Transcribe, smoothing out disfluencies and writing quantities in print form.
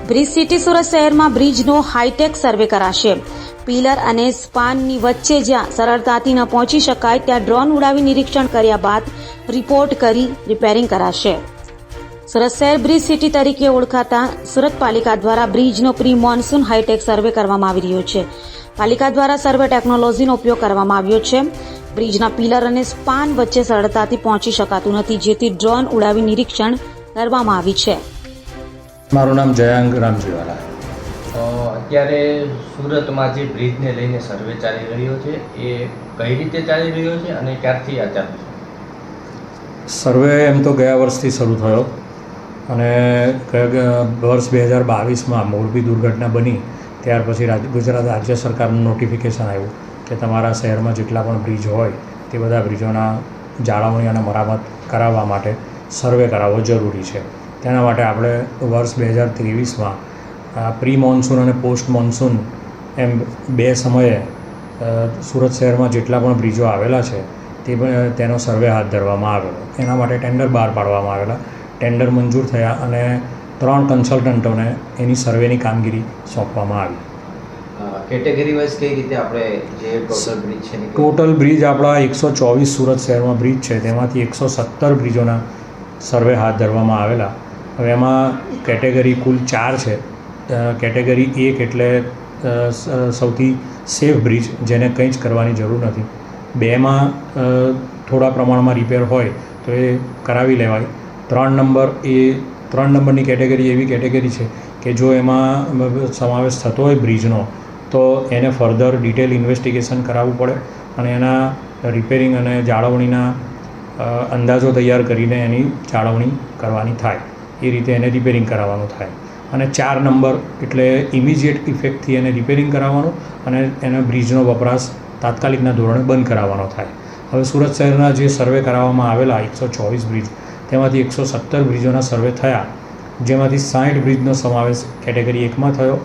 Bridge city Surat શહેરમાં બ્રિજનો high tech સર્વે કરાશે. Pillar અને સ્પાનની વચ્ચે જ્યાં સરળતાથી ન પહોંચી શકાય ત્યાં ડ્રોન ઉડાવી નિરીક્ષણ કર્યા બાદ રિપોર્ટ કરી રિપેરિંગ કરાશે. સુરત શહેર બ્રિજ સિટી તરીકે ઓળખાતા સુરત પાલિકા દ્વારા બ્રિજનો પ્રી મોન્સૂન હાઈટેક સર્વે કરવામાં આવી રહ્યો છે. પાલિકા દ્વારા સર્વે ટેકનોલોજીનો ઉપયોગ કરવામાં આવ્યો છે. બ્રિજના પિલર અને સ્પાન વચ્ચે સરળતાથી પહોંચી શકાતું નથી, જેથી ડ્રોન ઉડાવી નિરીક્ષણ કરવામાં આવી છે. મારું નામ જયાંગ રામજીવાલા. અત્યારે સુરતમાં જે બ્રિજને લઈને સર્વે ચાલી રહ્યો છે એ કઈ રીતે ચાલી રહ્યો છે અને ક્યારથી આ ચાલુ છે? સર્વે એમ તો ગયા વર્ષથી શરૂ થયો અને વર્ષ 2022માં મોરબી દુર્ઘટના બની ત્યાર પછી ગુજરાત રાજ્ય સરકારનું નોટિફિકેશન આવ્યું કે તમારા શહેરમાં જેટલા પણ બ્રિજ હોય તે બધા બ્રિજોના જાળવણી અને મરામત કરાવવા માટે સર્વે કરાવવો જરૂરી છે. તેના માટે આપણે વર્ષ 2023માં પ્રી મોન્સૂન અને પોસ્ટ મોન્સૂન એમ બે સમયે સુરત શહેરમાં જેટલા પણ બ્રિજો આવેલા છે તેનો સર્વે હાથ ધરવામાં આવેલો. એના માટે ટેન્ડર બહાર પાડવામાં આવેલા. ટેન્ડર મંજૂર થયા અને 3 કન્સલ્ટન્ટોને એની સર્વેની કામગીરી સોંપવામાં આવી. કેટેગરી વાઇઝ કઈ રીતે આપણે જે ટોટલ બ્રિજ છે ટોટલ બ્રિજ આપણા 124 સુરત શહેરમાં બ્રિજ છે, તેમાંથી 117 બ્રિજોના સર્વે હાથ ધરવામાં આવેલા. હવે એમાં કેટેગરી કુલ 4 છે. કેટેગરી 1 એટલે સૌથી સેફ બ્રિજ, જેને કંઈ જ કરવાની જરૂર નથી. 2માં થોડા પ્રમાણમાં રિપેર હોય તો એ કરાવી લેવાય. 3 નંબરની કેટેગરી એવી કેટેગરી છે કે જો એમાં સમાવેશ થતો હોય બ્રિજનો તો એને ફર્ધર ડિટેલ ઇન્વેસ્ટિગેશન કરાવવું પડે અને એના રિપેરિંગ અને જાળવણીના અંદાજો તૈયાર કરીને એની જાળવણી કરવાની થાય. એ રીતે એને રિપેરિંગ કરાવવાનું થાય. અને 4 નંબર એટલે ઇમિજિએટ ઇફેક્ટથી એને રિપેરિંગ કરાવવાનું અને એને બ્રિજનો વપરાશ તાત્કાલિકના ધોરણે બંધ કરાવવાનો થાય. હવે સુરત શહેરના જે સર્વે કરાવવામાં આવેલા 124 બ્રિજ, તેમાંથી 117 બ્રિજોના સર્વે થયા, જેમાંથી 60 બ્રિજનો સમાવેશ કેટેગરી 1માં થયો